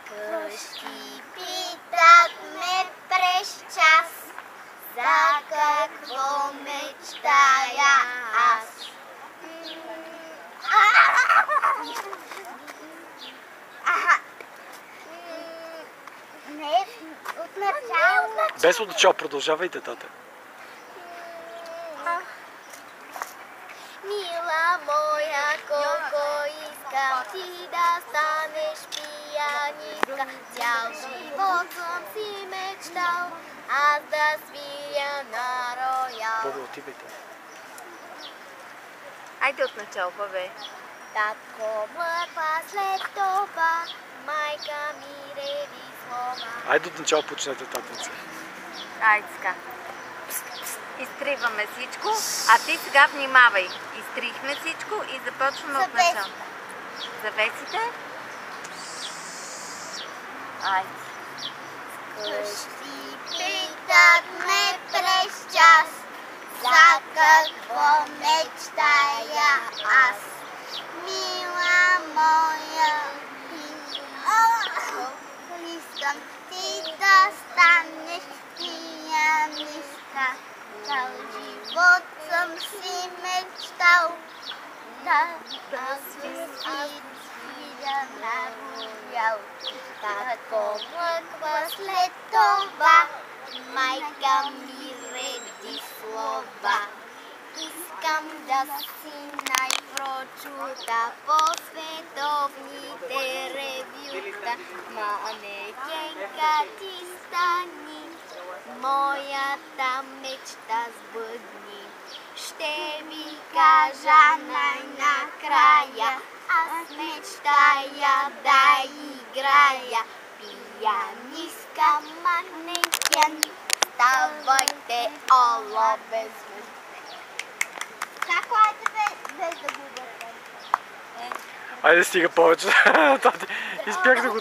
Къщи питат ме през час, за какво мечтая аз. Не, от начало. Без от начало, продължавайте, тата. Мила моя, колко искам ти да станеш пиянистка. Цял живот съм си мечтал аз да свиря на роял. Бобе, отивайте. Айде от начало, бабе. Татко млъква след това, майка ми реви слова. Айде от начало почнете, татенце. Айде сега. Изтриваме всичко, а ти сега внимавай. Изтрихме всичко и започваме от начало. Завесите. Айде. Къщи питат ме през час, за какво мечтая аз. Мила моя, искам ти да станеш пиянистка. Цял живот съм си мечтал да свиря на роял. Татко млъква след това, майка ми реди слова. Искам да си най-прочута по световните ревюта. Манекенка ти стани, моята мечта сбъдни. Ще ви кажа най-накрая, аз мечтая да играя пиянистка манекен. Ставайте оло без звук. Како айде без да го бъдем? Айде стига повече. Тати, изпях да го...